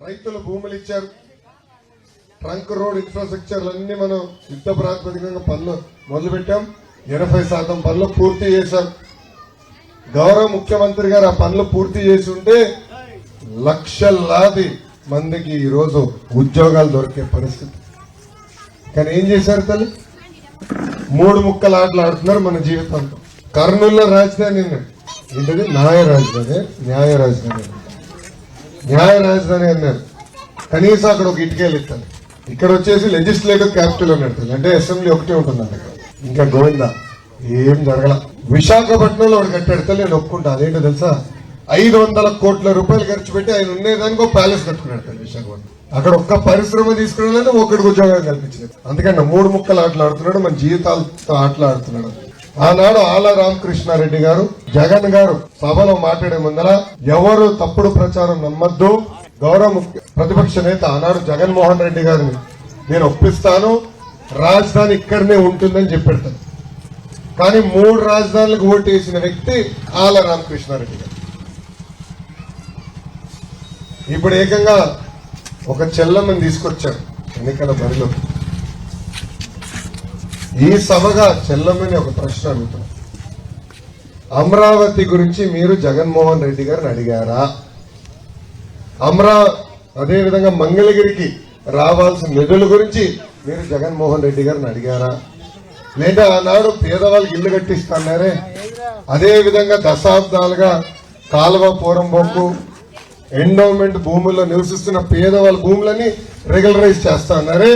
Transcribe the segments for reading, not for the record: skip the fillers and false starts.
రైతులు భూములు ఇచ్చారు. ట్రంక్ రోడ్ ఇన్ఫ్రాస్ట్రక్చర్ అన్ని మనం యుద్ధ ప్రాతిపదికంగా పనులు మొదలు పెట్టాం. 80% పనులు పూర్తి చేశాం. గౌరవ ముఖ్యమంత్రి గారు ఆ పనులు పూర్తి చేసి ఉంటే లక్షలాది మందికి ఈరోజు ఉద్యోగాలు దొరికే పరిస్థితి. కానీ ఏం చేశారు తల్లి? 3 ముక్కలు ఆటలు ఆడుతున్నారు మన జీవితంతో. కర్నూలులో రాజధాని ఏంటది? న్యాయ రాజధాని అన్నారు. కనీసం అక్కడ ఒక ఇటుకేలు ఇస్తాను. ఇక్కడ వచ్చేసి లెజిస్లేటివ్ క్యాపిటల్ అని పెడతాను, అంటే అసెంబ్లీ ఒకటే ఉంటుందండి. ఇంకా గోవిందా ఏం జరగల. విశాఖపట్నంలో ఒకటి కట్టాడు, నేను ఒప్పుకుంటా. అదేంటో తెలుసా? 500 కోట్ల రూపాయలు ఖర్చు పెట్టి ఆయన ఉండేదానికి ఒక ప్యాలెస్ కట్టుకున్నాడు విశాఖపట్నం. అక్కడ ఒక్క పరిశ్రమ తీసుకున్నాడని ఒకటికి ఉద్యోగం కల్పించలేదు. అందుకని 3 ముక్కలు ఆటలాడుతున్నాడు, మన జీవితాలతో ఆటలాడుతున్నాడు. ఆనాడు ఆల రామకృష్ణారెడ్డి గారు, జగన్ గారు సభలో మాట్లాడే ముందర ఎవరు తప్పుడు ప్రచారం నమ్మద్దు. గౌరవ ప్రతిపక్ష నేత ఆనాడు జగన్మోహన్ రెడ్డి గారిని నేను ఒప్పిస్తాను, రాజధాని ఇక్కడనే ఉంటుందని చెప్పెడతాను. కానీ 3 రాజధానులకు ఓటు వేసిన వ్యక్తి ఆల రామకృష్ణారెడ్డి గారు. ఇప్పుడు ఏకంగా ఒక చెల్లమ్మని తీసుకొచ్చారు ఎన్నికల బరిలో. ఈ సభగా చెల్లమ్మని ఒక ప్రశ్న అడుగుతాం. అమరావతి గురించి మీరు జగన్మోహన్ రెడ్డి గారిని అడిగారా? అదేవిధంగా మంగళగిరికి రావాల్సిన నిధుల గురించి మీరు జగన్మోహన్ రెడ్డి గారిని అడిగారా? లేదా ఆనాడు పేదవాళ్ళకి ఇల్లు కట్టిస్తున్నారే, అదే విధంగా దశాబ్దాలుగా కాలువ పోరంబోకు ఎండోమెంట్ భూముల్లో నివసిస్తున్న పేదవాళ్ళ భూములని రెగ్యులరైజ్ చేస్తా అన్నారే,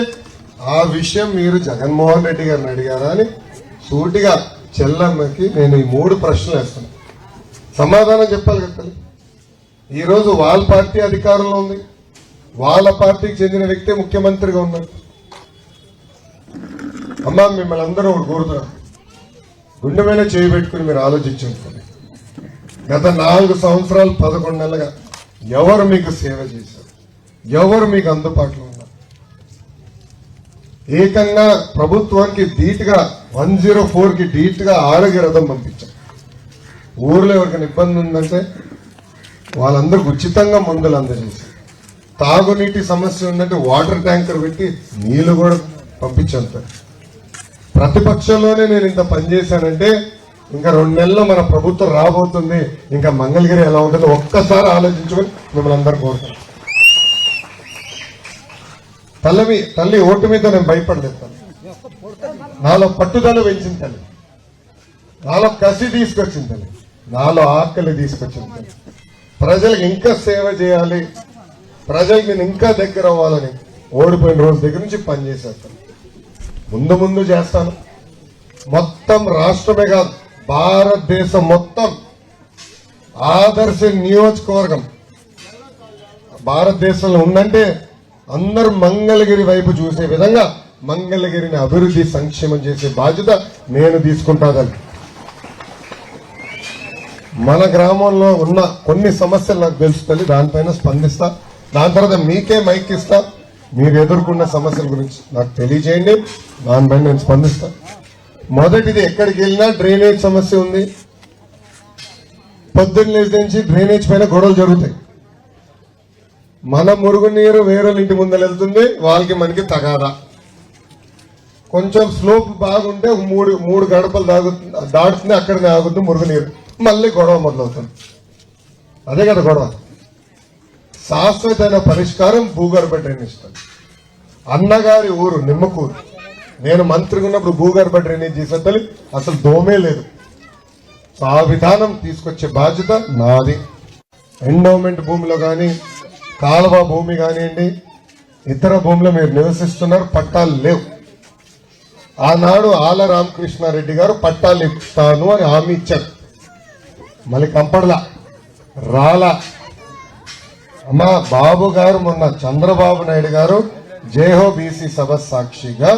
ఆ విషయం మీరు జగన్మోహన్ రెడ్డి గారిని అడిగారా అని సూటిగా చెల్లమ్మకి నేను ఈ 3 ప్రశ్నలు వేస్తాను. సమాధానం చెప్పాలి కదా. ఈరోజు వాళ్ళ పార్టీ అధికారంలో ఉంది, వాళ్ళ పార్టీకి చెందిన వ్యక్తి ముఖ్యమంత్రిగా ఉన్నారు. అమ్మా మిమ్మల్ని అందరూ ఒకటి కోరుతున్నారు, గుండె మీద చేయి పెట్టుకుని మీరు ఆలోచించుకోండి. గత 4 సంవత్సరాలు 11 నెలలుగా ఎవరు మీకు సేవ చేశారు? ఎవరు మీకు అందుబాటులో ఉన్నారు? ఏకంగా ప్రభుత్వానికి ధీటుగా 104కి ధీటుగా ఆరోగ్య రథం పంపించాం. ఊర్లో ఎవరికైనా ఇబ్బంది ఉందంటే వాళ్ళందరికి ఉచితంగా మందులు అందజేశారు. తాగునీటి సమస్య ఉందంటే వాటర్ ట్యాంకర్ పెట్టి నీళ్లు కూడా పంపించాను. ప్రతిపక్షంలోనే నేను ఇంత పనిచేశానంటే ఇంకా 2 నెలల్లో మన ప్రభుత్వం రాబోతుంది. ఇంకా మంగళగిరి ఎలా ఉంటుందో ఒక్కసారి ఆలోచించుకొని మిమ్మల్ని అందరూ కోరుతాను. తల్లి ఓటు మీద నేను భయపడలేదు. నాలో పట్టుదల పెంచింది తల్లి, నాలో కసి తీసుకొచ్చింది తల్లి, నాలో ఆకలి తీసుకొచ్చింది తల్లి. ప్రజలకు ఇంకా సేవ చేయాలి, ప్రజలకు నేను ఇంకా దగ్గర అవ్వాలని ఓడిపోయిన రోజు దగ్గర నుంచి పనిచేసేస్తాను. ముందు చేస్తాను. మొత్తం రాష్ట్రమే కాదు, భారతదేశం మొత్తం ఆదర్శ నియోజకవర్గం భారతదేశంలో ఉందంటే అందరూ మంగళగిరి వైపు చూసే విధంగా మంగళగిరిని అభివృద్ధి సంక్షేమం చేసే బాధ్యత నేను తీసుకుంటాదని. మన గ్రామంలో ఉన్న కొన్ని సమస్యలు నాకు తెలుస్తుంది, దానిపైన స్పందిస్తా. దాని తర్వాత మీకే మైక్ ఇస్తా, మీరు ఎదుర్కొన్న సమస్యల గురించి నాకు తెలియజేయండి, దానిపైన నేను స్పందిస్తా. మొదటిది, ఎక్కడికి వెళ్ళినా డ్రైనేజ్ సమస్య ఉంది. పొద్దున్న లేచి నుంచి డ్రైనేజ్ పైన గొడవలు జరుగుతాయి. మన మురుగునీరు వేరే ఇంటి ముందర వెళ్తుంది, వాళ్ళకి మనకి తగాదా. కొంచెం స్లోప్ బాగుంటే మూడు గడపలు దాటుతుంది, అక్కడనే ఆగుతుంది మురుగునీరు, మళ్ళీ గొడవ మొదలవుతుంది. అదే కదా గొడవ. శాశ్వతమైన పరిష్కారం భూగర్భ డ్రైనేజ్. అన్నగారి ఊరు నిమ్మకూరు, నేను మంత్రిగా ఉన్నప్పుడు భూగర్భ డ్రైనేజ్ చేసేది అసలు దోమే లేదు. ఆ విధానం తీసుకొచ్చే బాధ్యత నాది. ఎండోమెంట్ భూమిలో కానీ, కాలువ భూమి కానివ్వండి, ఇతర భూమిలో మీరు నివసిస్తున్నారు, పట్టాలు లేవు. ఆనాడు ఆల రామకృష్ణారెడ్డి గారు పట్టాలు ఇస్తాను అని హామీ ఇచ్చారు. మళ్ళీ కంపడలా, రాలా. అమ్మా బాబు గారు మొన్న చంద్రబాబు నాయుడు గారు జేహో బీసీ సభ సాక్షిగా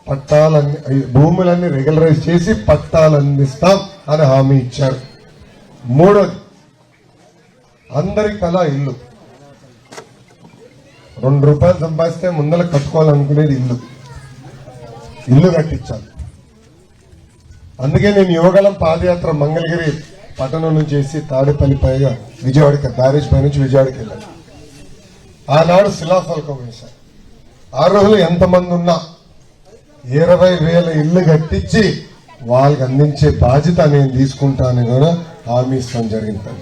పట్టాలన్నీ భూములన్నీ రెగ్యులరైజ్ చేసి పట్టాలు అందిస్తాం అని హామీ ఇచ్చారు. 3వది, అందరి కళ ఇల్లు. 2 రూపాయలు సంపాదిస్తే ముందర కట్టుకోవాలనుకునేది ఇల్లు కట్టించాలి. అందుకే నేను యువగలం పాదయాత్ర మంగళగిరి పట్టణం నుంచి చేసి తాడేపల్లి పైగా విజయవాడకి, బ్యారేజ్ పై నుంచి విజయవాడకి వెళ్ళాను. ఆనాడు శిలాఫలకం వేశారు. ఆ రోజులు ఎంతమంది ఉన్నా 20,000 ఇళ్లు కట్టించి వాళ్ళకి అందించే బాధ్యత నేను తీసుకుంటానని కూడా హామీ ఇస్తాం జరిగింది.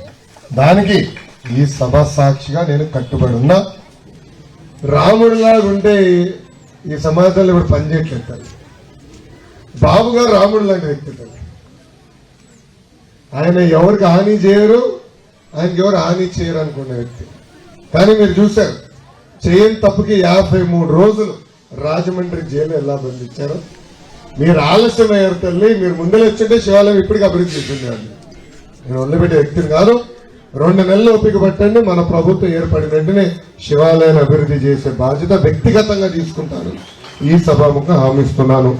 దానికి ఈ సభ సాక్షిగా నేను కట్టుబడి ఉన్నా. రాముడిలాగా ఉంటే ఈ సమాజంలో ఇప్పుడు పనిచేయట్లేదు తల్లి. బాబు గారు రాముడు లాంటి వ్యక్తి తల్లి. ఆయన ఎవరికి హాని చేయరు, ఆయనకి ఎవరు హాని చేయరు అనుకునే వ్యక్తి. కానీ మీరు చూశారు, చేయని తప్పుకి 53 రోజులు రాజమండ్రి జైలు ఎలా బంధించారు. మీరు ఆలస్యం అయ్యారు తల్లి. మీరు ముందర వచ్చింటే శివాలయం ఇప్పటికీ అభివృద్ధి చేస్తుండేవాడిని. నేను వదిలిపెట్టే వ్యక్తిని కాదు. 2 నెలలు ఓపిక పట్టండి. మన ప్రభుత్వం ఏర్పడిన వెంటనే శివాలయాన్ని అభివృద్ధి చేసే బాధ్యత వ్యక్తిగతంగా తీసుకుంటాను. ఈ సభాముఖంగా హామీ ఇస్తున్నాను.